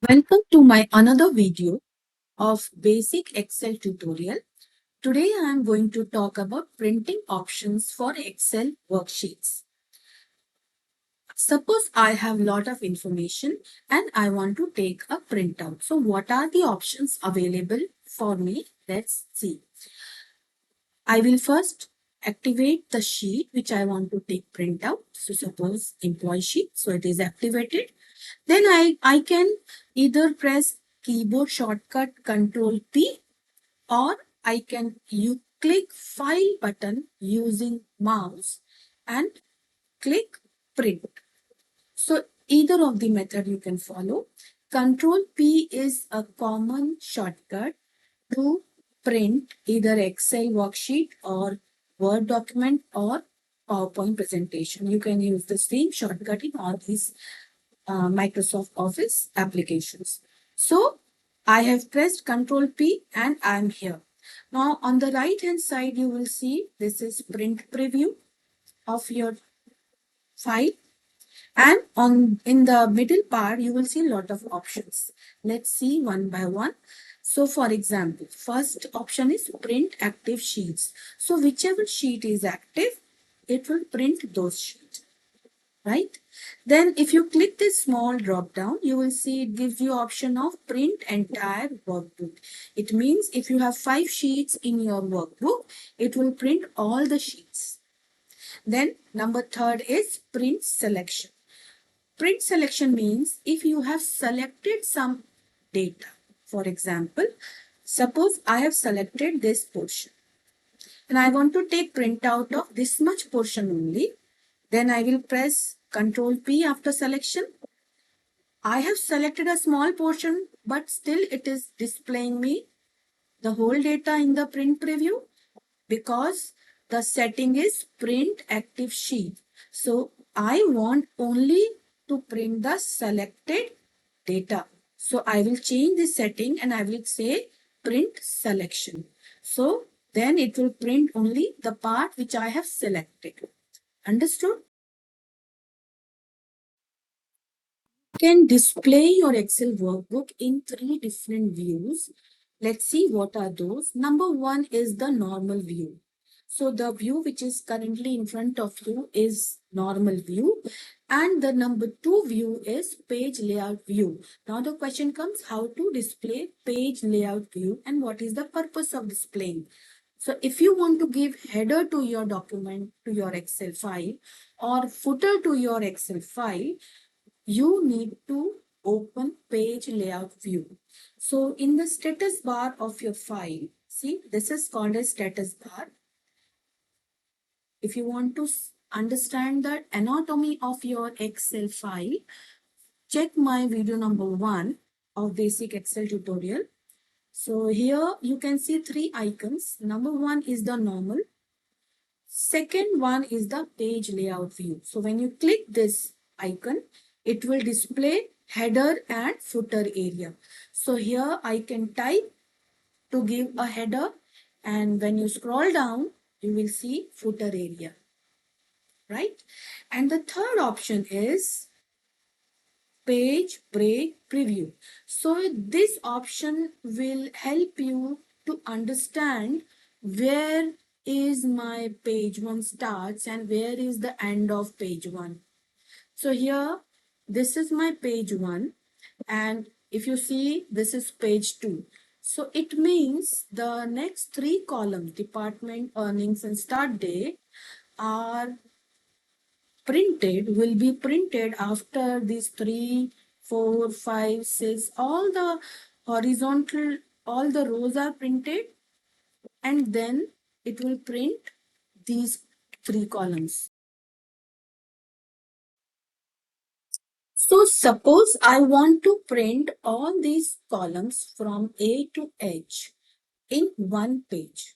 Welcome to my another video of basic Excel tutorial. Today I am going to talk about printing options for Excel worksheets. Suppose I have lot of information and I want to take a printout. So what are the options available for me? Let's see. I will first activate the sheet which I want to take printout. So suppose employee sheet. So it is activated. Then I can either press keyboard shortcut Control P, or I can you click file button using mouse and click print. So either of the method you can follow. Control P is a common shortcut to print either Excel worksheet or Word document or PowerPoint presentation. You can use the same shortcut in all these Microsoft Office applications. So I have pressed Control P and I am here. Now on the right hand side, you will see this is print preview of your file. And in the middle part, you will see a lot of options. Let's see one by one. So for example, first option is print active sheets. So whichever sheet is active, it will print those sheets. Right? Then if you click this small drop down, you will see it gives you option of print entire workbook. It means if you have 5 sheets in your workbook, it will print all the sheets. Then number third is print selection. Print selection means if you have selected some data. For example, suppose I have selected this portion and I want to take printout of this much portion only. Then I will press Control P after selection. I have selected a small portion, but still it is displaying me the whole data in the print preview because the setting is print active sheet. So I want only to print the selected data. So I will change the setting and I will say print selection. So then it will print only the part which I have selected. Understood? Can display your Excel workbook in 3 different views. Let's see what are those. Number 1 is the normal view. So the view which is currently in front of you is normal view, and the number 2 view is page layout view. Now the question comes, how to display page layout view and what is the purpose of displaying. So if you want to give header to your document, to your Excel file, or footer to your Excel file, you need to open page layout view. So in the status bar of your file, see, this is called a status bar. If you want to understand the anatomy of your Excel file, check my video number 1 of basic Excel tutorial. So here you can see 3 icons. Number 1 is the normal. Second one is the page layout view. So when you click this icon, it will display header and footer area. So here I can type to give a header, and when you scroll down, you will see footer area, right? And the third option is page break preview. So this option will help you to understand where is my page 1 starts and where is the end of page 1. So here, this is my page 1, and if you see, this is page 2. So it means the next 3 columns, department, earnings, and start date, will be printed after these 3, 4, 5, 6, all the horizontal, all the rows are printed, and then it will print these 3 columns. So suppose I want to print all these columns from A to H in one page.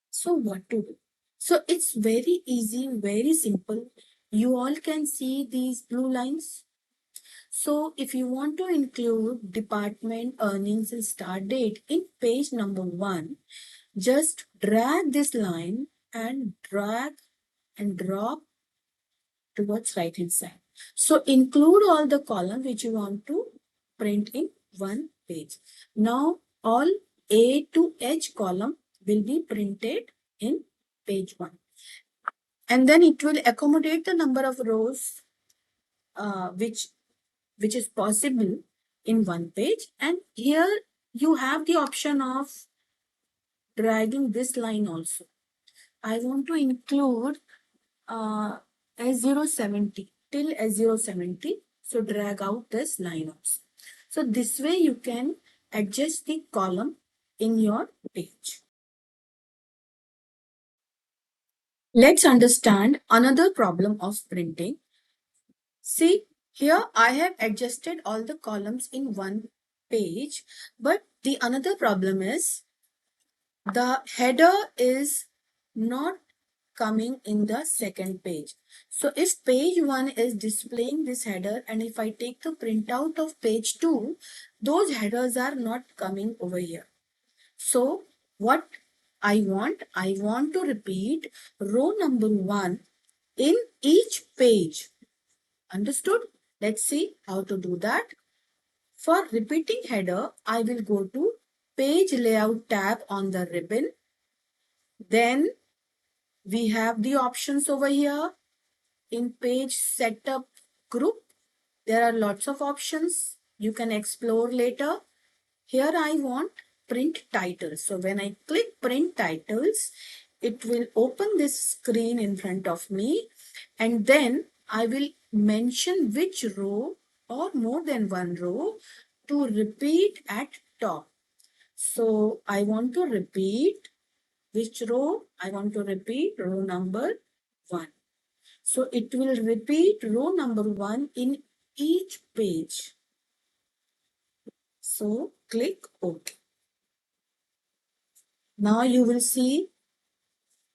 So what to do? So it's very easy, very simple. You all can see these blue lines. So if you want to include department, earnings, and start date in page number 1, just drag this line and drag and drop towards right hand side. So include all the columns which you want to print in one page. Now all A to H column will be printed in page 1. And then it will accommodate the number of rows which is possible in one page. And here you have the option of dragging this line also. I want to include S070 till S070. So drag out this line also. So this way you can adjust the column in your page. Let's understand another problem of printing. See, here I have adjusted all the columns in one page, but the another problem is the header is not coming in the second page. So if page 1 is displaying this header and if I take the printout of page 2, those headers are not coming over here. So what I want to repeat row number 1 in each page. Understood? Let's see how to do that. For repeating header, I will go to page layout tab on the ribbon. Then we have the options over here. In page setup group, there are lots of options you can explore later. Here I want print titles. So when I click print titles, it will open this screen in front of me, and then I will mention which row or more than one row to repeat at top. So I want to repeat which row? I want to repeat row number 1. So it will repeat row number 1 in each page. So click OK. Now you will see,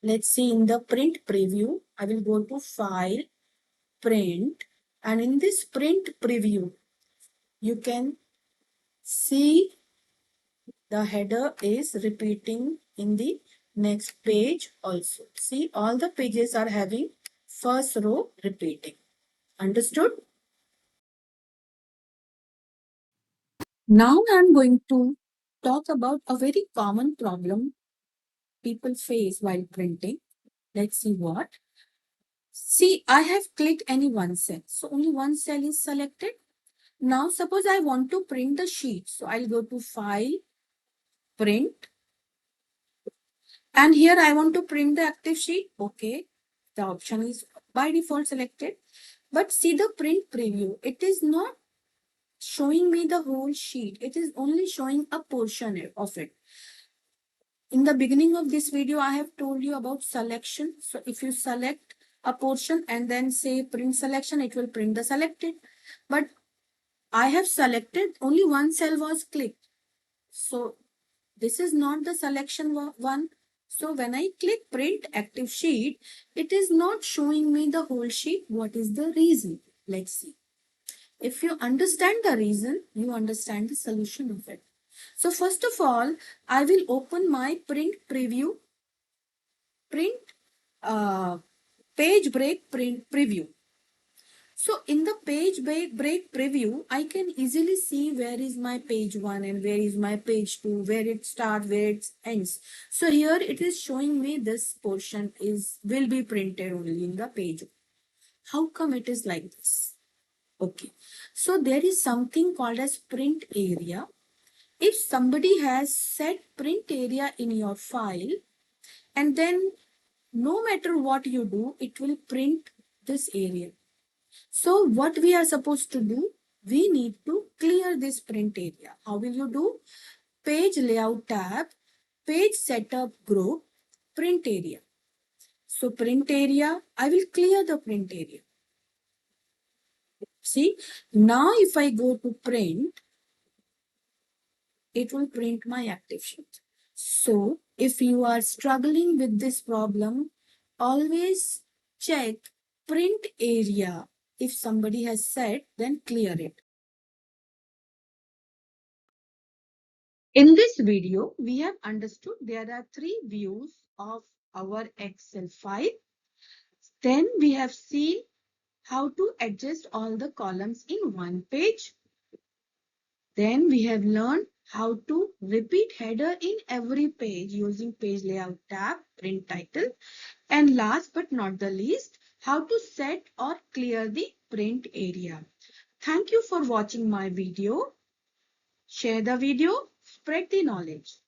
let's see in the print preview, I will go to File, Print, and in this print preview, you can see the header is repeating in the next page also. See, all the pages are having first row repeating. Understood? Now I'm going to talk about a very common problem people face while printing. Let's see what. See, I have clicked any one cell. So only one cell is selected. Now suppose I want to print the sheet. So I'll go to File, Print. And here I want to print the active sheet. Okay. The option is by default selected. But see the print preview. It is not showing me the whole sheet. It is only showing a portion of it. In the beginning of this video, I have told you about selection. So if you select a portion and then say print selection, it will print the selected. But I have selected only one cell was clicked. So this is not the selection one. So when I click print active sheet, it is not showing me the whole sheet. What is the reason? Let's see. If you understand the reason, you understand the solution of it. So first of all, I will open my print preview, print page break print preview. So in the page break preview, I can easily see where is my page 1 and where is my page 2, where it starts, where it ends. So here it is showing me this portion will be printed only in the page. How come it is like this? Okay, so there is something called as print area. If somebody has set print area in your file, and then no matter what you do, it will print this area. So what we are supposed to do? We need to clear this print area. How will you do? Page layout tab, page setup group, print area. So print area, I will clear the print area. See, now if I go to print, it will print my active sheet. So if you are struggling with this problem, always check print area. If somebody has said, then clear it. In this video, we have understood there are 3 views of our Excel file. Then we have seen how to adjust all the columns in one page. Then we have learned how to repeat header in every page using page layout tab, print title. And last but not the least, how to set or clear the print area. Thank you for watching my video. Share the video, spread the knowledge.